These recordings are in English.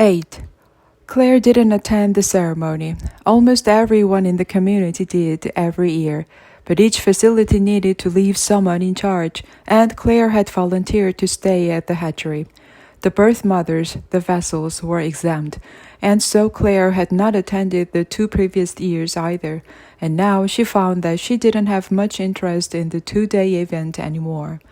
8. Claire didn't attend the ceremony. Almost everyone in the community did every year, but each facility needed to leave someone in charge, and Claire had volunteered to stay at the hatchery. The birth mothers, the vessels, were exempt, and so Claire had not attended the 2 previous years either, and now she found that she didn't have much interest in the 2-day event anymore.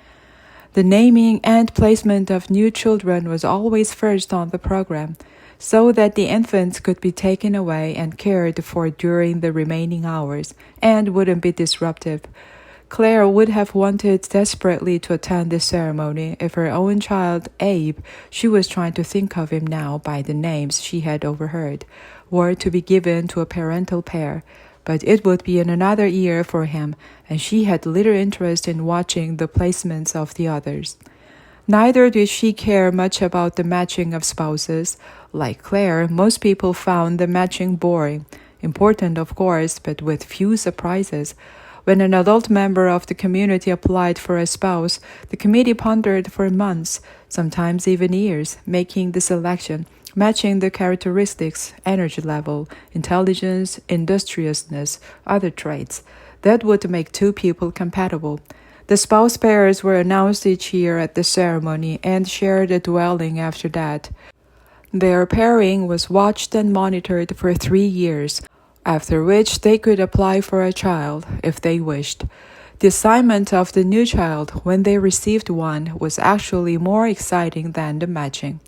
The naming and placement of new children was always first on the program, so that the infants could be taken away and cared for during the remaining hours and wouldn't be disruptive. Claire would have wanted desperately to attend this ceremony if her own child, Abe, she was trying to think of him now by the names she had overheard, were to be given to a parental pair. But it would be in another year for him, and she had little interest in watching the placements of the others. Neither did she care much about the matching of spouses. Like Claire, most people found the matching boring. Important, of course, but with few surprises. When an adult member of the community applied for a spouse, the committee pondered for months, sometimes even years, making the selection, matching the characteristics, energy level, intelligence, industriousness, other traits, that would make 2 people compatible. The spouse pairs were announced each year at the ceremony and shared a dwelling after that. Their pairing was watched and monitored for 3 years, after which they could apply for a child if they wished. The assignment of the new child, when they received one, was actually more exciting than the matching.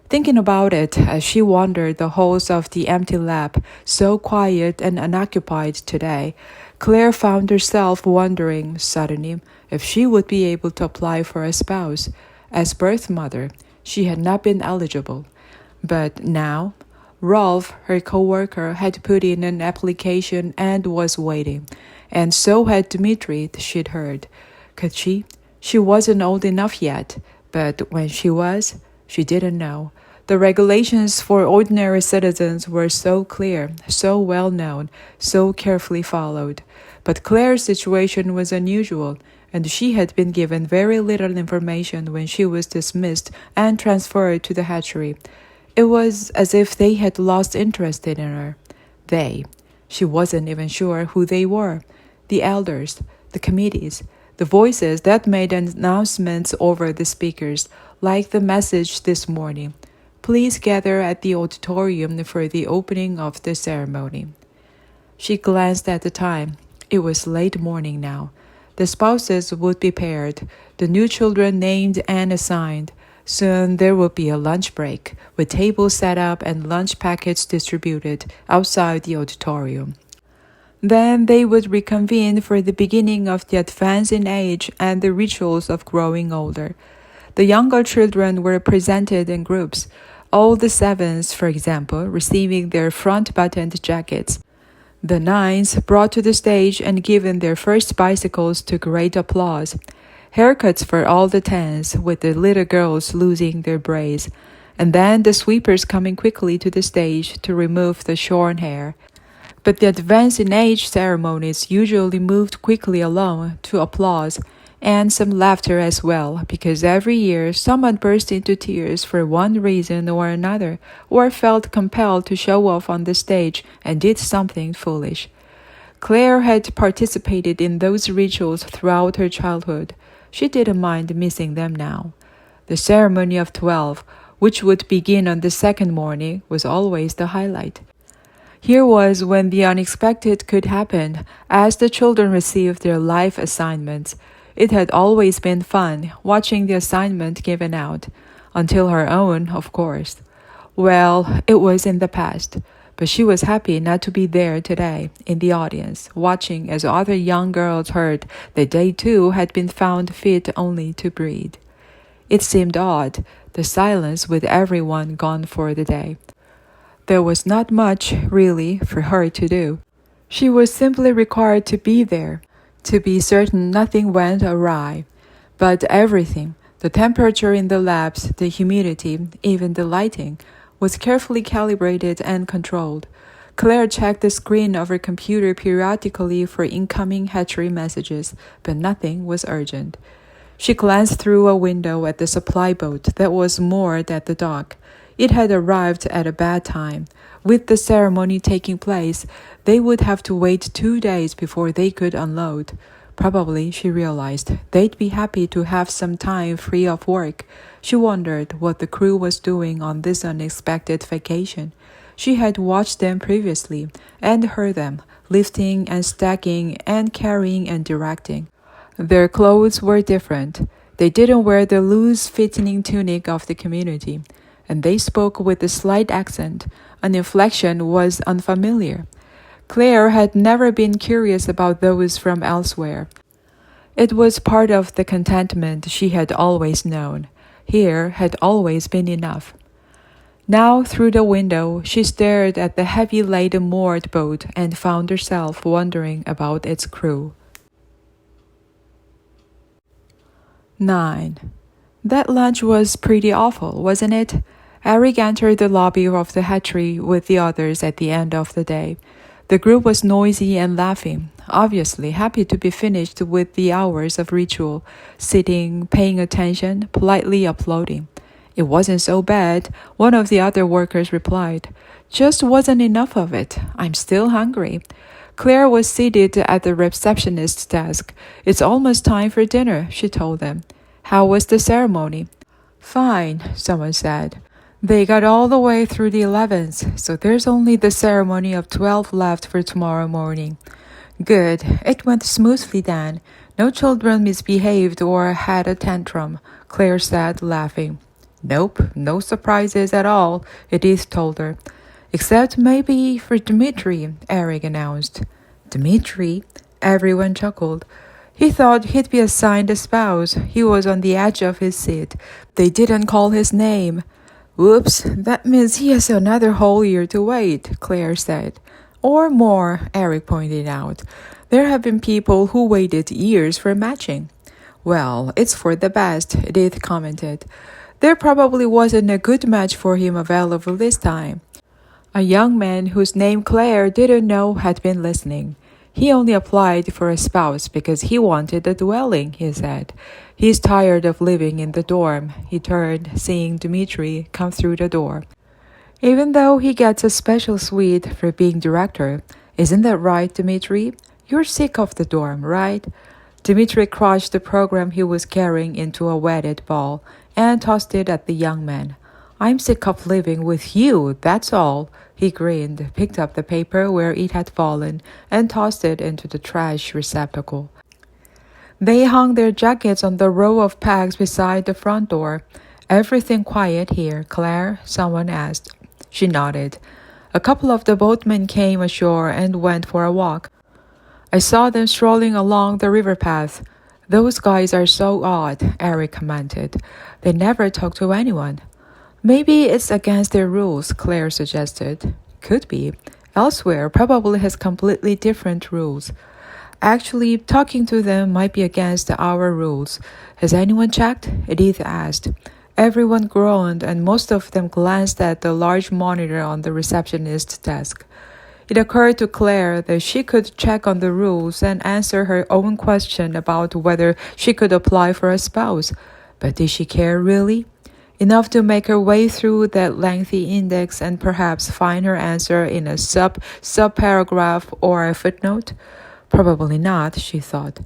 Thinking about it as she wandered the halls of the empty lab, so quiet and unoccupied today, Claire found herself wondering, suddenly, if she would be able to apply for a spouse. As birth mother, she had not been eligible. But now, Rolf, her co-worker, had put in an application and was waiting. And so had Dmitri, she'd heard. Could she? She wasn't old enough yet, but when she was, she didn't know. The regulations for ordinary citizens were so clear, so well known, so carefully followed. But Claire's situation was unusual, and she had been given very little information when she was dismissed and transferred to the hatchery. It was as if they had lost interest in her. They. She wasn't even sure who they were. The elders, the committees, the voices that made announcements over the speakers, like the message this morning. Please gather at the auditorium for the opening of the ceremony. She glanced at the time. It was late morning now. The spouses would be paired, the new children named and assigned. Soon there would be a lunch break, with tables set up and lunch packets distributed outside the auditorium. Then they would reconvene for the beginning of the advance in age and the rituals of growing older. The younger children were presented in groups, all the 7s, for example, receiving their front-buttoned jackets. The 9s brought to the stage and given their first bicycles to great applause. Haircuts for all the 10s, with the little girls losing their braids, and then the sweepers coming quickly to the stage to remove the shorn hair. But the advance in age ceremonies usually moved quickly along to applause, and some laughter as well, because every year someone burst into tears for one reason or another, or felt compelled to show off on the stage and did something foolish. Claire had participated in those rituals throughout her childhood. She didn't mind missing them now. The ceremony of 12, which would begin on the second morning, was always the highlight. Here was when the unexpected could happen, as the children received their life assignments. It had always been fun, watching the assignment given out. Until her own, of course. Well, it was in the past. But she was happy not to be there today, in the audience, watching as other young girls heard that they too had been found fit only to breed. It seemed odd, the silence with everyone gone for the day. There was not much, really, for her to do. She was simply required to be there, to be certain nothing went awry. But everything, the temperature in the labs, the humidity, even the lighting, was carefully calibrated and controlled. Claire checked the screen of her computer periodically for incoming hatchery messages, but nothing was urgent. She glanced through a window at the supply boat that was moored at the dock. It had arrived at a bad time. With the ceremony taking place, they would have to wait 2 days before they could unload. Probably, she realized, they'd be happy to have some time free of work. She wondered what the crew was doing on this unexpected vacation. She had watched them previously and heard them, lifting and stacking and carrying and directing. Their clothes were different. They didn't wear the loose-fitting tunic of the community, and they spoke with a slight accent. An inflection was unfamiliar. Claire had never been curious about those from elsewhere. It was part of the contentment she had always known. Here had always been enough. Now, through the window, she stared at the heavy-laden moored boat and found herself wondering about its crew. 9. That lunch was pretty awful, wasn't it? Eric entered the lobby of the hatchery with the others at the end of the day. The group was noisy and laughing, obviously happy to be finished with the hours of ritual, sitting, paying attention, politely applauding. It wasn't so bad, one of the other workers replied. Just wasn't enough of it. I'm still hungry. Claire was seated at the receptionist's desk. It's almost time for dinner, she told them. How was the ceremony? Fine, someone said. They got all the way through the 11th, so there's only the ceremony of 12 left for tomorrow morning. Good. It went smoothly then. No children misbehaved or had a tantrum, Claire said, laughing. Nope, no surprises at all, Edith told her. Except maybe for Dmitri, Eric announced. Dmitri? Everyone chuckled. He thought he'd be assigned a spouse. He was on the edge of his seat. They didn't call his name. Whoops, that means he has another whole year to wait, Claire said. Or more, Eric pointed out. There have been people who waited years for matching. Well, it's for the best, Edith commented. There probably wasn't a good match for him available this time. A young man whose name Claire didn't know had been listening. He only applied for a spouse because he wanted a dwelling, he said. He's tired of living in the dorm. He turned, seeing Dmitri come through the door. Even though he gets a special suite for being director, isn't that right, Dmitri? You're sick of the dorm, right? Dmitri crushed the program he was carrying into a weighted ball and tossed it at the young man. I'm sick of living with you, that's all. He grinned, picked up the paper where it had fallen, and tossed it into the trash receptacle. They hung their jackets on the row of pegs beside the front door. Everything quiet here, Claire? Someone asked. She nodded. A couple of the boatmen came ashore and went for a walk. I saw them strolling along the river path. Those guys are so odd, Eric commented. They never talk to anyone. Maybe it's against their rules, Claire suggested. Could be. Elsewhere probably has completely different rules. Actually, talking to them might be against our rules. Has anyone checked? Edith asked. Everyone groaned and most of them glanced at the large monitor on the receptionist's desk. It occurred to Claire that she could check on the rules and answer her own question about whether she could apply for a spouse. But did she care really? Enough to make her way through that lengthy index and perhaps find her answer in a sub-paragraph or a footnote? Probably not, she thought.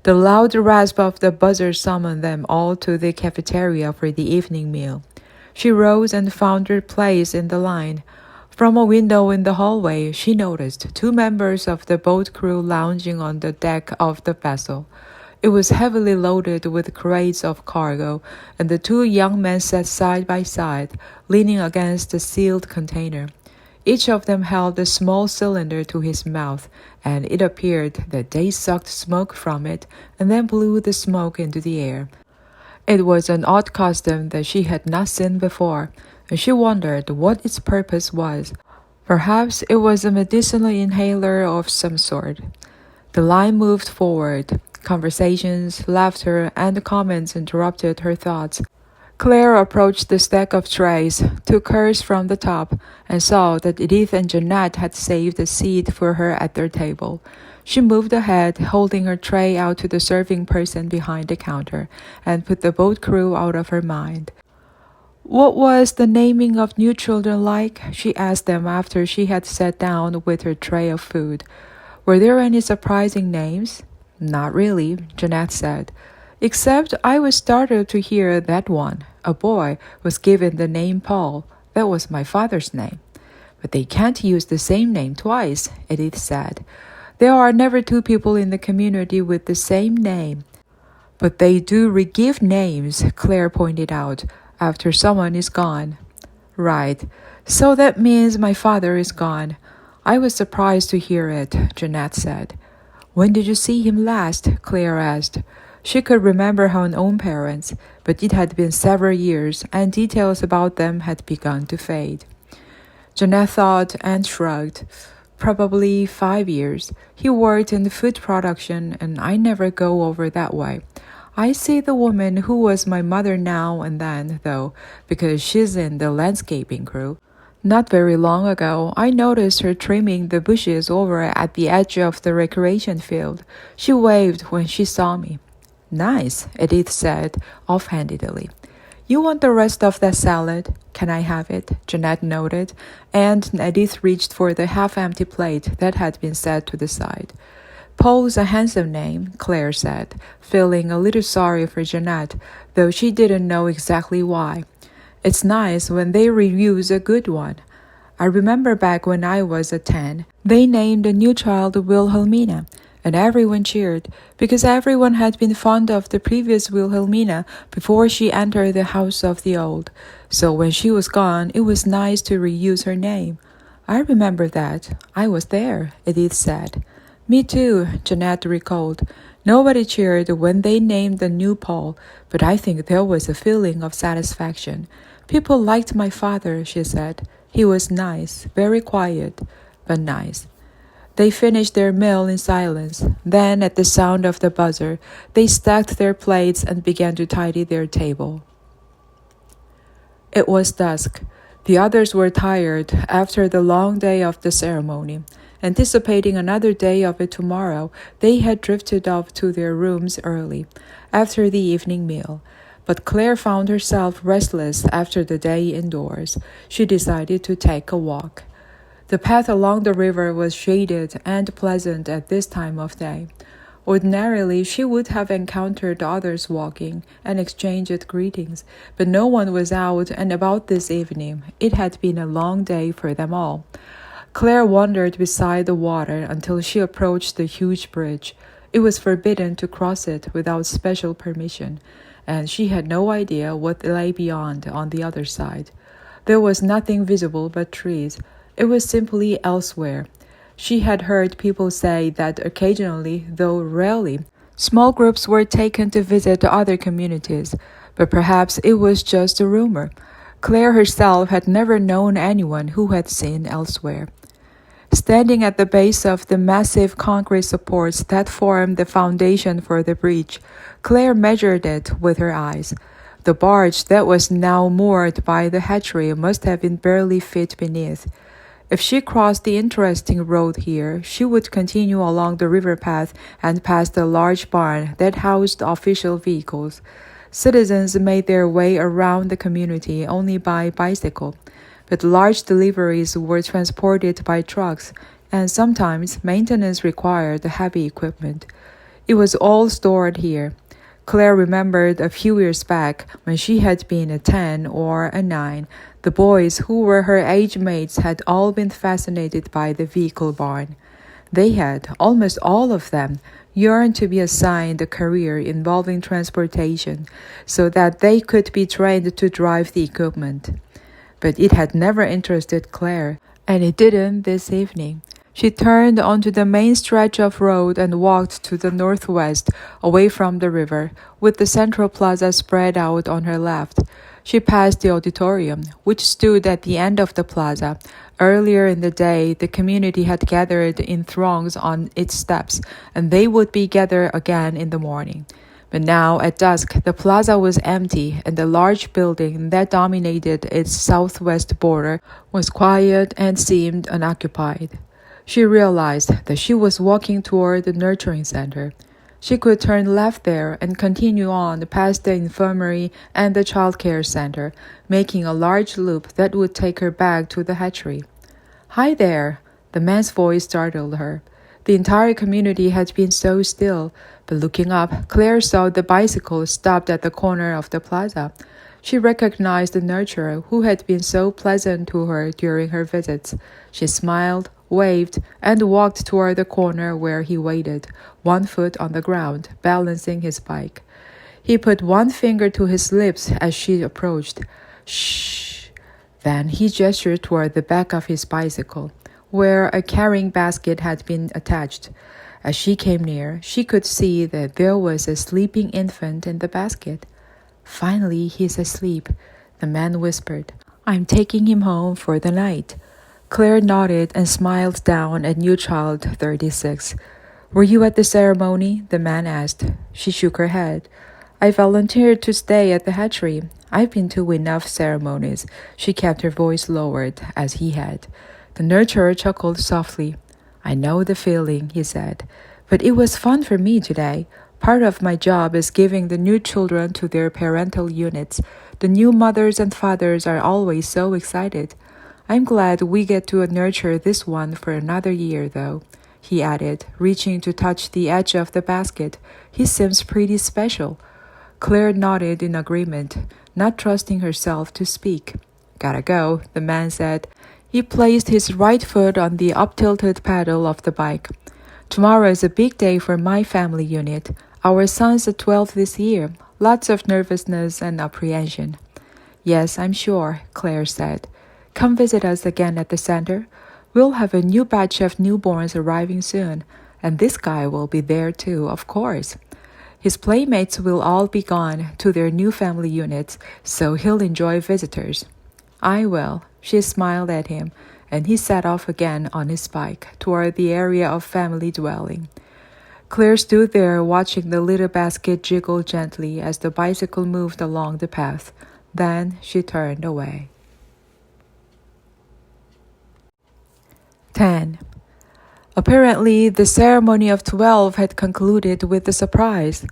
The loud rasp of the buzzer summoned them all to the cafeteria for the evening meal. She rose and found her place in the line. From a window in the hallway, she noticed 2 members of the boat crew lounging on the deck of the vessel. It was heavily loaded with crates of cargo, and the 2 young men sat side by side, leaning against the sealed container. Each of them held a small cylinder to his mouth, and it appeared that they sucked smoke from it and then blew the smoke into the air. It was an odd custom that she had not seen before, and she wondered what its purpose was. Perhaps it was a medicinal inhaler of some sort. The line moved forward. Conversations, laughter, and comments interrupted her thoughts. Claire approached the stack of trays, took hers from the top, and saw that Edith and Jeanette had saved a seat for her at their table. She moved ahead, holding her tray out to the serving person behind the counter, and put the boat crew out of her mind. What was the naming of new children like? She asked them after she had sat down with her tray of food. Were there any surprising names? Not really, Jeanette said. Except I was startled to hear that one, a boy, was given the name Paul. That was my father's name. But they can't use the same name twice, Edith said. There are never two people in the community with the same name. But they do re-give names, Claire pointed out, after someone is gone. Right. So that means my father is gone. I was surprised to hear it, Jeanette said. When did you see him last? Claire asked. She could remember her own parents, but it had been several years, and details about them had begun to fade. Jeanette thought and shrugged. Probably 5 years. He worked in food production, and I never go over that way. I see the woman who was my mother now and then, though, because she's in the landscaping crew. Not very long ago, I noticed her trimming the bushes over at the edge of the recreation field. She waved when she saw me. Nice, Edith said, offhandedly. You want the rest of that salad? Can I have it? Jeanette nodded, and Edith reached for the half-empty plate that had been set to the side. Paul's a handsome name, Claire said, feeling a little sorry for Jeanette, though she didn't know exactly why. It's nice when they reuse a good one. I remember back when I was 10, they named the new child Wilhelmina, and everyone cheered, because everyone had been fond of the previous Wilhelmina before she entered the house of the old. So when she was gone, it was nice to reuse her name. I remember that. I was there, Edith said. Me too, Jeanette recalled. Nobody cheered when they named the new Paul, but I think there was a feeling of satisfaction. People liked my father, she said. He was nice, very quiet, but nice. They finished their meal in silence. Then, at the sound of the buzzer, they stacked their plates and began to tidy their table. It was dusk. The others were tired after the long day of the ceremony. Anticipating another day of it tomorrow, they had drifted off to their rooms early, after the evening meal. But Claire found herself restless after the day indoors. She decided to take a walk. The path along the river was shaded and pleasant at this time of day. Ordinarily, she would have encountered others walking and exchanged greetings, but no one was out and about this evening. It had been a long day for them all. Claire wandered beside the water until she approached the huge bridge. It was forbidden to cross it without special permission, and she had no idea what lay beyond on the other side. There was nothing visible but trees. It was simply elsewhere. She had heard people say that occasionally, though rarely, small groups were taken to visit other communities, but perhaps it was just a rumor. Claire herself had never known anyone who had seen elsewhere. Standing at the base of the massive concrete supports that formed the foundation for the bridge, Claire measured it with her eyes. The barge that was now moored by the hatchery must have been barely fit beneath. If she crossed the interesting road here, she would continue along the river path and past the large barn that housed official vehicles. Citizens made their way around the community only by bicycle, but large deliveries were transported by trucks, and sometimes maintenance required heavy equipment. It was all stored here. Claire remembered a few years back when she had been 10 or 9. The boys who were her age mates had all been fascinated by the vehicle barn. They had, almost all of them, yearned to be assigned a career involving transportation so that they could be trained to drive the equipment. But it had never interested Claire, and it didn't this evening. She turned onto the main stretch of road and walked to the northwest, away from the river, with the central plaza spread out on her left. She passed the auditorium, which stood at the end of the plaza. Earlier in the day, the community had gathered in throngs on its steps, and they would be gathered again in the morning. But now, at dusk, the plaza was empty, and the large building that dominated its southwest border was quiet and seemed unoccupied. She realized that she was walking toward the nurturing center. She could turn left there and continue on past the infirmary and the child care center, making a large loop that would take her back to the hatchery. "Hi there!" The man's voice startled her. The entire community had been so still, but looking up, Claire saw the bicycle stopped at the corner of the plaza. She recognized the nurturer who had been so pleasant to her during her visits. She smiled, waved, and walked toward the corner where he waited, one foot on the ground, balancing his bike. He put one finger to his lips as she approached. "Shh!" Then he gestured toward the back of his bicycle, where a carrying basket had been attached. As she came near, she could see that there was a sleeping infant in the basket. "Finally, he's asleep," the man whispered. "I'm taking him home for the night." Claire nodded and smiled down at new child 36. "Were you at the ceremony?" the man asked. She shook her head. "I volunteered to stay at the hatchery. I've been to enough ceremonies." She kept her voice lowered, as he had. The nurturer chuckled softly. "I know the feeling," he said. "But it was fun for me today. Part of my job is giving the new children to their parental units. The new mothers and fathers are always so excited. I'm glad we get to nurture this one for another year, though," he added, reaching to touch the edge of the basket. "He seems pretty special." Claire nodded in agreement, not trusting herself to speak. "Gotta go," the man said. He placed his right foot on the up-tilted pedal of the bike. "Tomorrow is a big day for my family unit. Our son's 12 this year. Lots of nervousness and apprehension." "Yes, I'm sure," Claire said. "Come visit us again at the center. We'll have a new batch of newborns arriving soon, and this guy will be there too, of course. His playmates will all be gone to their new family units, so he'll enjoy visitors." "I will." She smiled at him, and he set off again on his bike toward the area of family dwelling. Claire stood there watching the little basket jiggle gently as the bicycle moved along the path. Then she turned away. 10. Apparently, the ceremony of 12 had concluded with a surprise.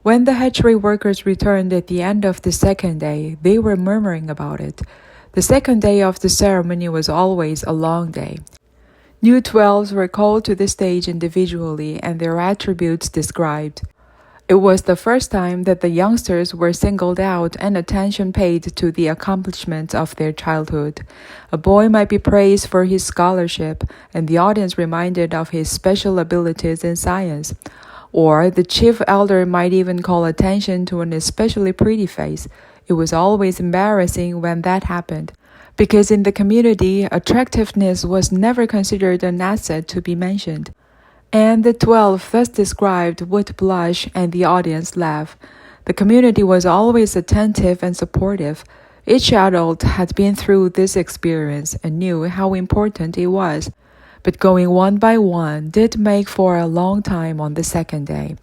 When the hatchery workers returned at the end of the second day, they were murmuring about it. The second day of the ceremony was always a long day. New 12s were called to the stage individually and their attributes described. It was the first time that the youngsters were singled out and attention paid to the accomplishments of their childhood. A boy might be praised for his scholarship, and the audience reminded of his special abilities in science. Or the chief elder might even call attention to an especially pretty face. It was always embarrassing when that happened, because in the community, attractiveness was never considered an asset to be mentioned. And the 12 thus described would blush and the audience laugh. The community was always attentive and supportive. Each adult had been through this experience and knew how important it was. But going one by one did make for a long time on the second day.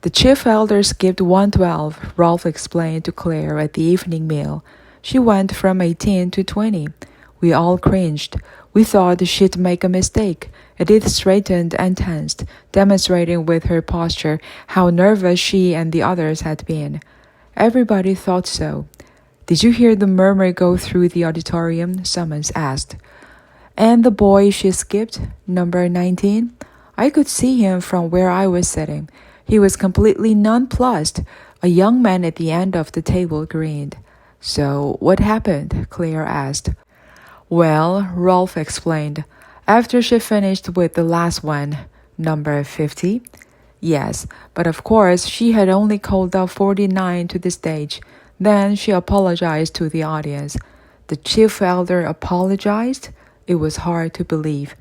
The chief elder skipped 112, Rolf explained to Claire at the evening meal. She went from 18 to 20. We all cringed. We thought she'd make a mistake. Edith straightened and tensed, demonstrating with her posture how nervous she and the others had been. Everybody thought so. "Did you hear the murmur go through the auditorium?" Summons asked. "And the boy she skipped, number 19? I could see him from where I was sitting. He was completely nonplussed." A young man at the end of the table grinned. "So, what happened?" Claire asked. "Well," Rolf explained, "after she finished with the last one, number 50? Yes, but of course she had only called up 49 to the stage. Then she apologized to the audience." The chief elder apologized? It was hard to believe.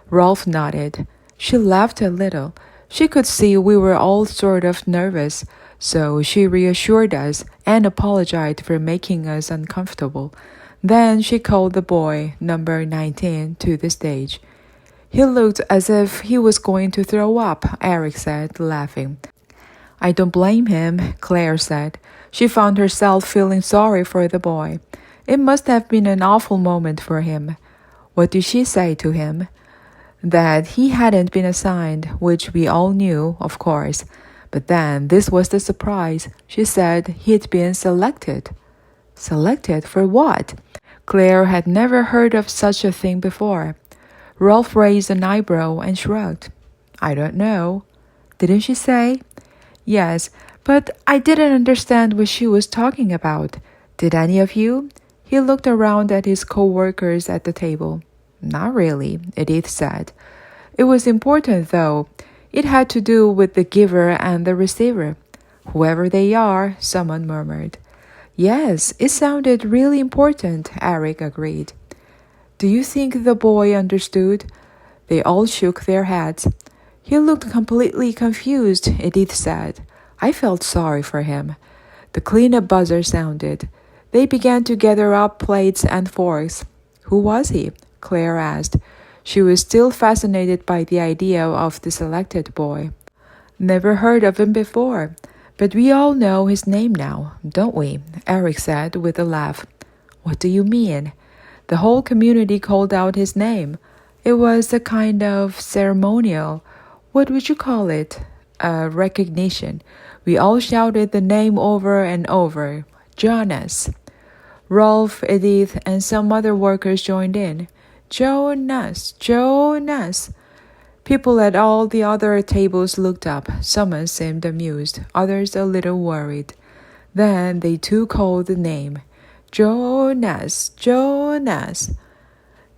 Rolf nodded. She laughed a little. She could see we were all sort of nervous, so she reassured us and apologized for making us uncomfortable. Then she called the boy, number 19, to the stage. "He looked as if he was going to throw up," Eric said, laughing. "I don't blame him," Claire said. She found herself feeling sorry for the boy. It must have been an awful moment for him. What did she say to him? That he hadn't been assigned, which we all knew, of course. But then this was the surprise. She said he'd been selected. Selected for what? Claire had never heard of such a thing before. Rolf raised an eyebrow and shrugged. I don't know. Didn't she say? Yes, but I didn't understand what she was talking about. Did any of you? He looked around at his co-workers at the table. Not really, Edith said. It was important, though. It had to do with the giver and the receiver. Whoever they are, someone murmured. Yes, it sounded really important, Eric agreed. Do you think the boy understood? They all shook their heads. He looked completely confused, Edith said. I felt sorry for him. The cleanup buzzer sounded. They began to gather up plates and forks. Who was he? Claire asked. She was still fascinated by the idea of the selected boy. Never heard of him before, but we all know his name now, don't we? Eric said with a laugh. What do you mean? The whole community called out his name. It was a kind of ceremonial. What would you call it? A recognition. We all shouted the name over and over. Jonas. Rolf, Edith, and some other workers joined in. Jonas, Jonas. People at all the other tables looked up. Some seemed amused, others a little worried. Then they too called the name. Jonas, Jonas.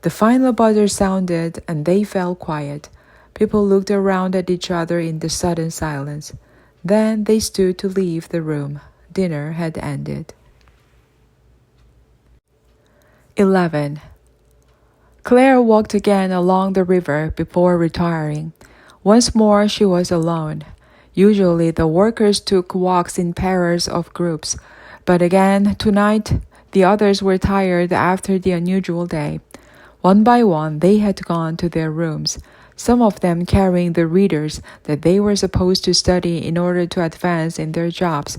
The final buzzer sounded and they fell quiet. People looked around at each other in the sudden silence. Then they stood to leave the room. Dinner had ended. 11. Claire walked again along the river before retiring. Once more she was alone. Usually the workers took walks in pairs of groups, but again tonight the others were tired after the unusual day. One by one they had gone to their rooms, some of them carrying the readers that they were supposed to study in order to advance in their jobs.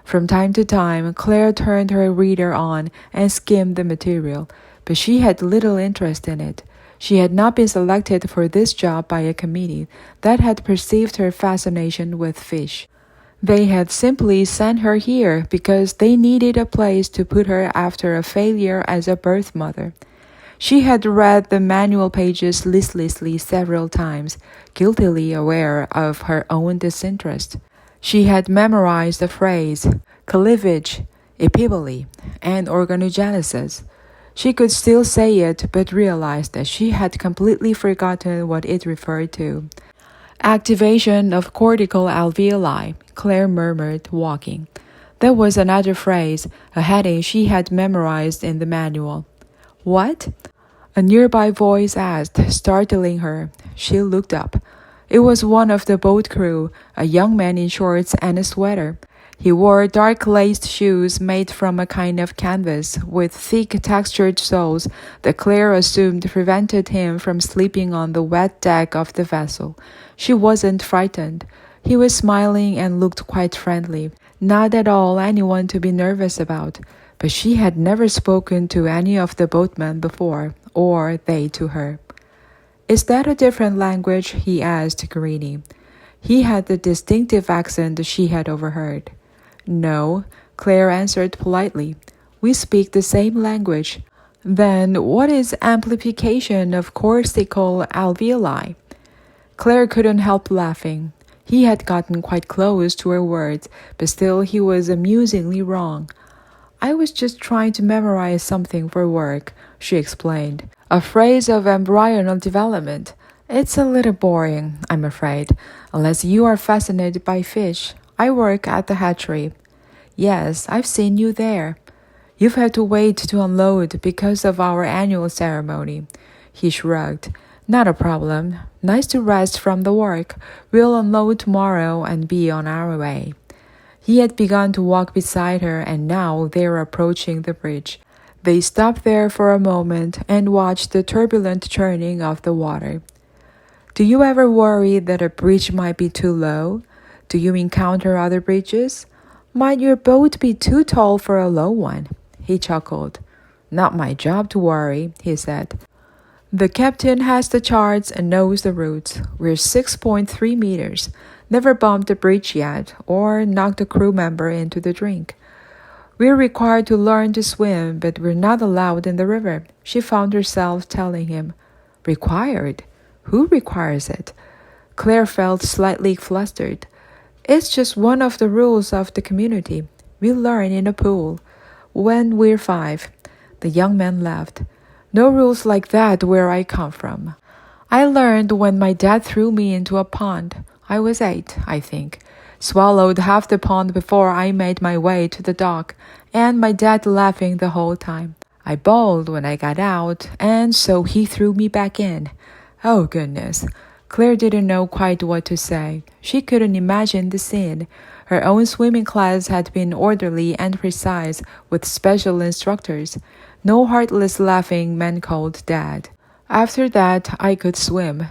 From time to time, Claire turned her reader on and skimmed the material, but she had little interest in it. She had not been selected for this job by a committee that had perceived her fascination with fish. They had simply sent her here because they needed a place to put her after a failure as a birth mother. She had read the manual pages listlessly several times, guiltily aware of her own disinterest. She had memorized the phrase, cleavage, epipole, and organogenesis. She could still say it, but realized that she had completely forgotten what it referred to. Activation of cortical alveoli, Claire murmured, walking. That was another phrase, a heading she had memorized in the manual. What? A nearby voice asked, startling her. She looked up. It was one of the boat crew, a young man in shorts and a sweater. He wore dark laced shoes made from a kind of canvas with thick textured soles that Claire assumed prevented him from sleeping on the wet deck of the vessel. She wasn't frightened. He was smiling and looked quite friendly, not at all anyone to be nervous about. But she had never spoken to any of the boatmen before, or they to her. Is that a different language? He asked, grinning. He had the distinctive accent she had overheard. No, Claire answered politely. We speak the same language. Then what is amplification of cortical alveoli? Claire couldn't help laughing. He had gotten quite close to her words, but still he was amusingly wrong. I was just trying to memorize something for work, she explained. A phrase of embryonal development. It's a little boring, I'm afraid, unless you are fascinated by fish. I work at the hatchery. Yes, I've seen you there. You've had to wait to unload because of our annual ceremony. He shrugged. Not a problem. Nice to rest from the work. We'll unload tomorrow and be on our way. He had begun to walk beside her, and now they were approaching the bridge. They stopped there for a moment and watched the turbulent churning of the water. Do you ever worry that a bridge might be too low? Do you encounter other bridges? Might your boat be too tall for a low one? He chuckled. Not my job to worry, he said. The captain has the charts and knows the routes. We're 6.3 meters. Never bumped the bridge yet or knocked a crew member into the drink. We're required to learn to swim, but we're not allowed in the river, she found herself telling him. Required? Who requires it? Claire felt slightly flustered. It's just one of the rules of the community. We learn in a pool. When we're 5. The young man laughed. No rules like that where I come from. I learned when my dad threw me into a pond. I was 8, I think. Swallowed half the pond before I made my way to the dock, and my dad laughing the whole time. I bawled when I got out, and so he threw me back in. Oh, goodness. Claire didn't know quite what to say. She couldn't imagine the scene. Her own swimming class had been orderly and precise, with special instructors. No heartless laughing man called Dad. After that, I could swim.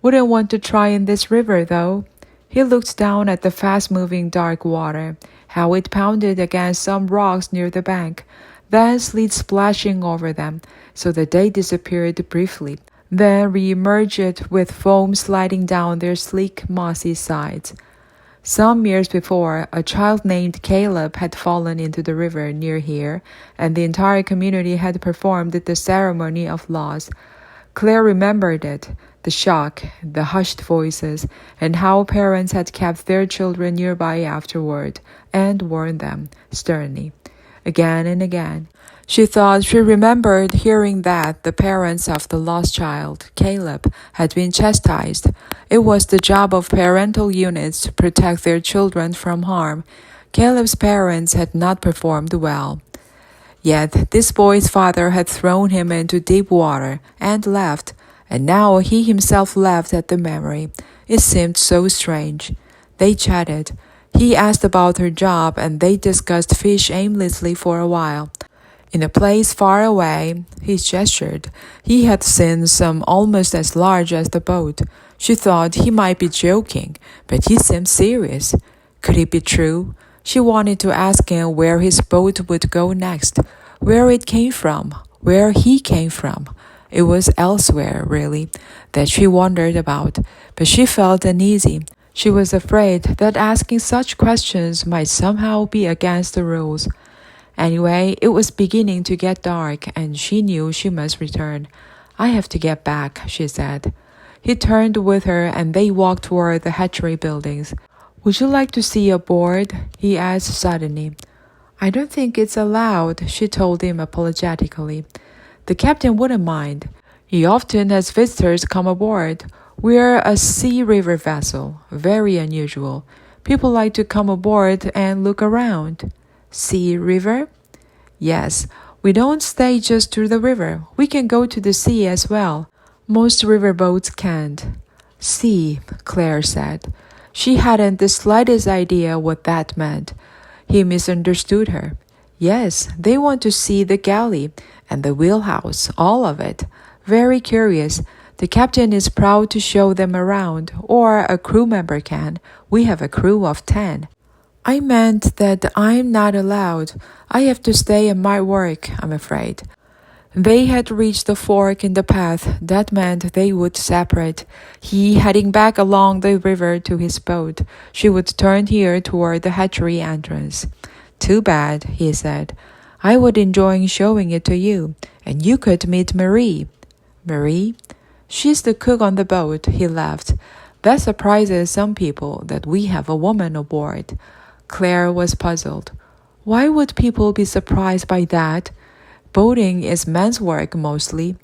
Wouldn't want to try in this river, though. He looked down at the fast-moving dark water, how it pounded against some rocks near the bank, then slid splashing over them, so that they disappeared briefly, then re-emerged with foam sliding down their sleek, mossy sides. Some years before, a child named Caleb had fallen into the river near here, and the entire community had performed the ceremony of loss. Claire remembered it, the shock, the hushed voices, and how parents had kept their children nearby afterward and warned them sternly. Again and again. She thought she remembered hearing that the parents of the lost child, Caleb, had been chastised. It was the job of parental units to protect their children from harm. Caleb's parents had not performed well. Yet this boy's father had thrown him into deep water and left, and now he himself laughed at the memory. It seemed so strange. They chatted. He asked about her job, and they discussed fish aimlessly for a while. In a place far away, he gestured, he had seen some almost as large as the boat. She thought he might be joking, but he seemed serious. Could it be true? She wanted to ask him where his boat would go next, where it came from, where he came from. It was elsewhere, really, that she wondered about, but she felt uneasy. She was afraid that asking such questions might somehow be against the rules. Anyway, it was beginning to get dark, and she knew she must return. I have to get back, she said. He turned with her, and they walked toward the hatchery buildings. Would you like to see a board? He asked suddenly. I don't think it's allowed, she told him apologetically. The captain wouldn't mind. He often has visitors come aboard. We're a sea river vessel, very unusual. People like to come aboard and look around. Sea river? Yes, we don't stay just to the river. We can go to the sea as well. Most river boats can't. Sea, Claire said. She hadn't the slightest idea what that meant. He misunderstood her. Yes, they want to see the galley and the wheelhouse, all of it. Very curious. The captain is proud to show them around, or a crew member can. We have a crew of 10. I meant that I'm not allowed. I have to stay and my work, I'm afraid. They had reached the fork in the path. That meant they would separate. He heading back along the river to his boat. She would turn here toward the hatchery entrance. Too bad, he said. I would enjoy showing it to you, and you could meet Marie. Marie? She's the cook on the boat, he laughed. That surprises some people that we have a woman aboard. Claire was puzzled. Why would people be surprised by that? Boating is men's work mostly.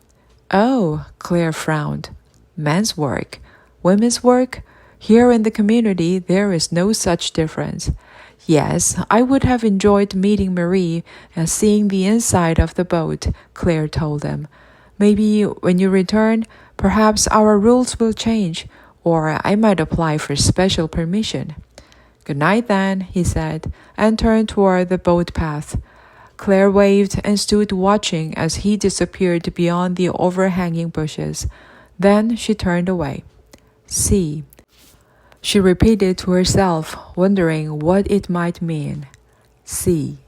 Oh, Claire frowned. Men's work? Women's work? Here in the community, there is no such difference. Yes, I would have enjoyed meeting Marie and seeing the inside of the boat, Claire told them. Maybe when you return, perhaps our rules will change, or I might apply for special permission. Good night then, he said, and turned toward the boat path. Claire waved and stood watching as he disappeared beyond the overhanging bushes. Then she turned away. See. She repeated to herself, wondering what it might mean. See.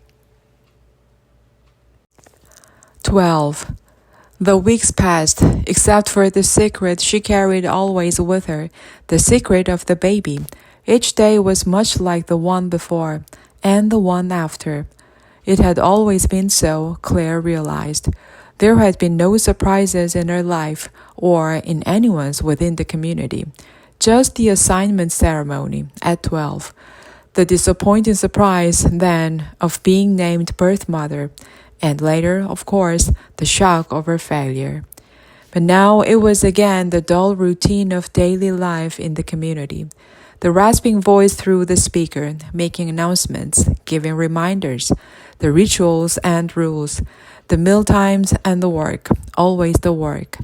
12. The weeks passed, except for the secret she carried always with her, the secret of the baby. Each day was much like the one before, and the one after. It had always been so, Claire realized. There had been no surprises in her life, or in anyone's within the community. Just the assignment ceremony at 12. The disappointing surprise, then, of being named birth mother, and later, of course, the shock of her failure. But now it was again the dull routine of daily life in the community. The rasping voice through the speaker, making announcements, giving reminders, the rituals and rules, the meal times and the work, always the work.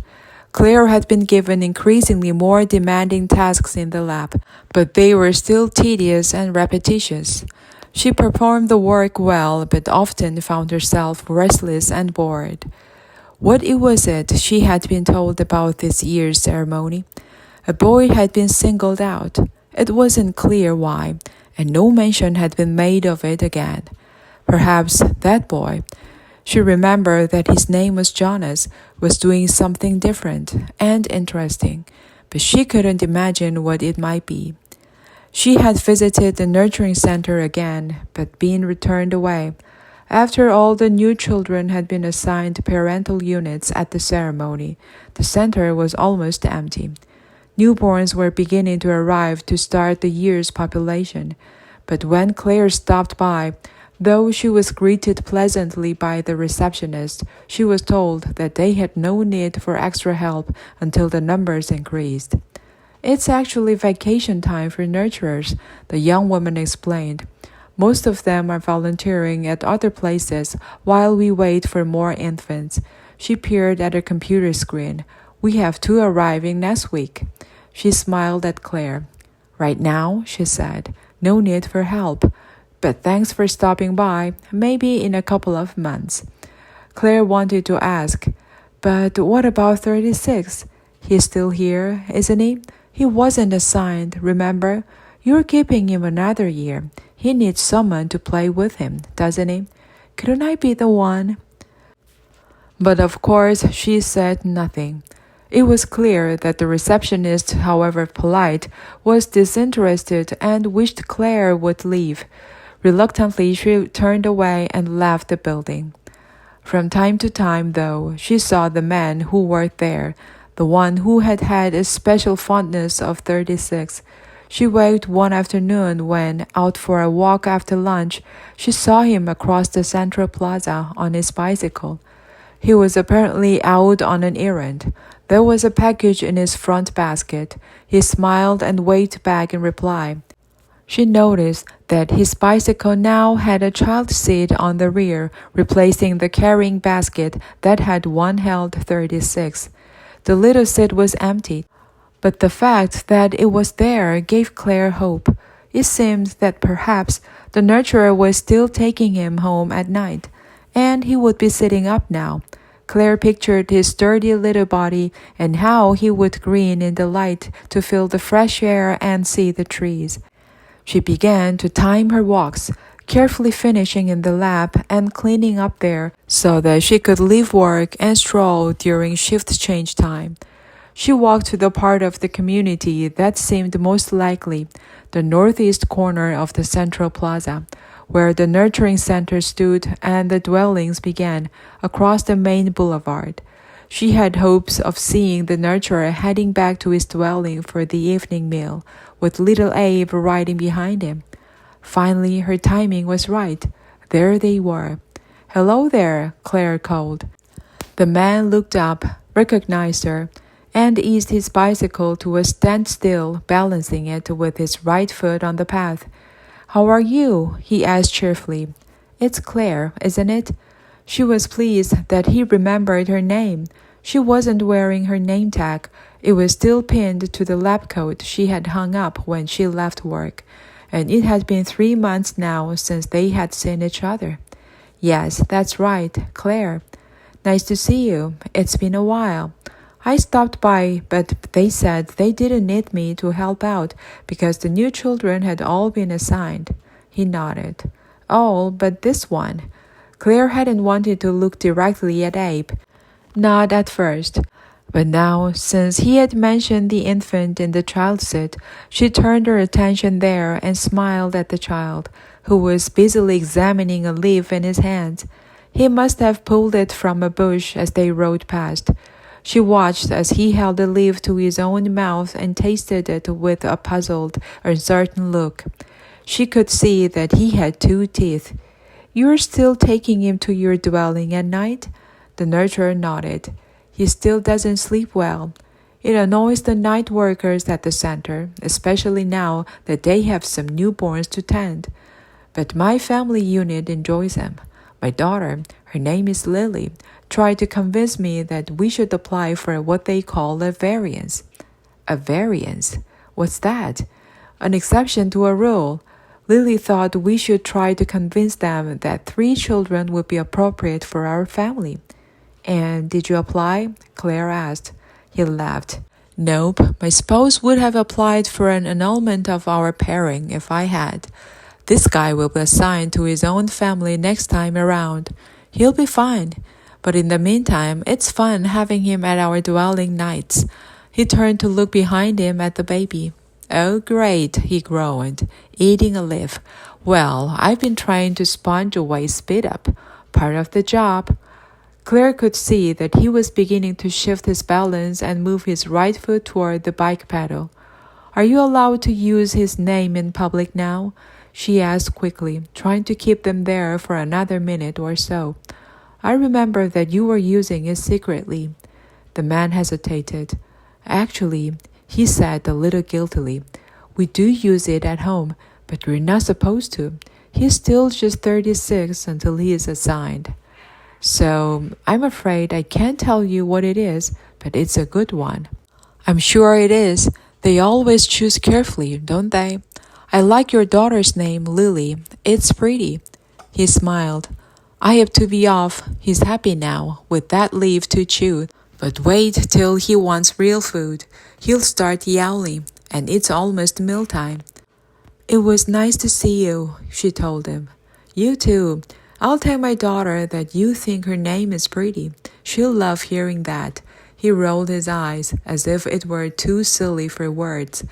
Claire had been given increasingly more demanding tasks in the lab, but they were still tedious and repetitious. She performed the work well, but often found herself restless and bored. What was it she had been told about this year's ceremony? A boy had been singled out. It wasn't clear why, and no mention had been made of it again. Perhaps that boy, she remembered that his name was Jonas, was doing something different and interesting, but she couldn't imagine what it might be. She had visited the nurturing center again, but been returned away. After all the new children had been assigned parental units at the ceremony, the center was almost empty. Newborns were beginning to arrive to start the year's population, but when Claire stopped by, though she was greeted pleasantly by the receptionist, she was told that they had no need for extra help until the numbers increased. It's actually vacation time for nurturers, the young woman explained. Most of them are volunteering at other places while we wait for more infants. She peered at her computer screen. We have 2 arriving next week. She smiled at Claire. Right now, she said, no need for help. But thanks for stopping by, maybe in a couple of months. Claire wanted to ask, but what about 36? He's still here, isn't he? He wasn't assigned, remember? You're keeping him another year. He needs someone to play with him, doesn't he? Couldn't I be the one? But of course, she said nothing. It was clear that the receptionist, however polite, was disinterested and wished Claire would leave. Reluctantly, she turned away and left the building. From time to time, though, she saw the men who worked there, the one who had had a special fondness of 36. She waved one afternoon when, out for a walk after lunch, she saw him across the central plaza on his bicycle. He was apparently out on an errand. There was a package in his front basket. He smiled and waved back in reply. She noticed that his bicycle now had a child seat on the rear, replacing the carrying basket that had one held 36. The little seat was empty, but the fact that it was there gave Claire hope. It seemed that perhaps the nurturer was still taking him home at night, and he would be sitting up now. Claire pictured his sturdy little body and how he would grin in delight to feel the fresh air and see the trees. She began to time her walks, carefully finishing in the lab and cleaning up there so that she could leave work and stroll during shift change time. She walked to the part of the community that seemed most likely, the northeast corner of the central plaza, where the nurturing center stood and the dwellings began, across the main boulevard. She had hopes of seeing the nurturer heading back to his dwelling for the evening meal, with little Abe riding behind him. Finally, her timing was right. There they were. "Hello there," Claire called. The man looked up, recognized her, and eased his bicycle to a standstill, balancing it with his right foot on the path. "How are you?" he asked cheerfully. "It's Claire, isn't it?" She was pleased that he remembered her name. She wasn't wearing her name tag. It was still pinned to the lab coat she had hung up when she left work, and it had been 3 months now since they had seen each other. "Yes, that's right, Claire. Nice to see you. It's been a while. I stopped by, but they said they didn't need me to help out because the new children had all been assigned." He nodded. "All but this one." Claire hadn't wanted to look directly at Abe. Not at first. But now, since he had mentioned the infant in the child seat, she turned her attention there and smiled at the child, who was busily examining a leaf in his hand. He must have pulled it from a bush as they rode past. She watched as he held the leaf to his own mouth and tasted it with a puzzled, uncertain look. She could see that he had 2 teeth. "You're still taking him to your dwelling at night?" The nurturer nodded. "He still doesn't sleep well. It annoys the night workers at the center, especially now that they have some newborns to tend. But my family unit enjoys him. My daughter, her name is Lily, tried to convince me that we should apply for what they call a variance." "A variance? What's that?" "An exception to a rule. Lily thought we should try to convince them that 3 children would be appropriate for our family." "And did you apply?" Claire asked. He laughed. "Nope, my spouse would have applied for an annulment of our pairing if I had. This guy will be assigned to his own family next time around. He'll be fine. But in the meantime, it's fun having him at our dwelling nights." He turned to look behind him at the baby. "Oh, great," he groaned, eating a leaf. "Well, I've been trying to sponge away spit up. Part of the job." Claire could see that he was beginning to shift his balance and move his right foot toward the bike pedal. "Are you allowed to use his name in public now?" she asked quickly, trying to keep them there for another minute or so. "I remember that you were using it secretly." The man hesitated. "Actually," he said a little guiltily, "we do use it at home, but we're not supposed to. He's still just 36 until he is assigned. So I'm afraid I can't tell you what it is, but it's a good one." "I'm sure it is. They always choose carefully, don't they? I like your daughter's name, Lily. It's pretty." He smiled. "I have to be off. He's happy now, with that leaf to chew. But wait till he wants real food. He'll start yowling, and it's almost mealtime." "It was nice to see you," she told him. "You too. I'll tell my daughter that you think her name is pretty. She'll love hearing that." He rolled his eyes as if it were too silly for words.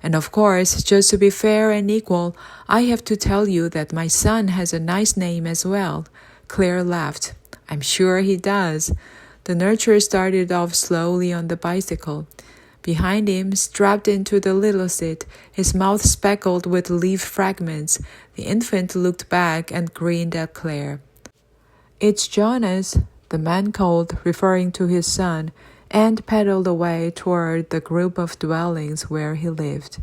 "And of course, just to be fair and equal, I have to tell you that my son has a nice name as well." Claire laughed. "I'm sure he does." The nurturer started off slowly on the bicycle. Behind him, strapped into the little seat, his mouth speckled with leaf fragments, the infant looked back and grinned at Claire. "It's Jonas," the man called, referring to his son, and pedaled away toward the group of dwellings where he lived.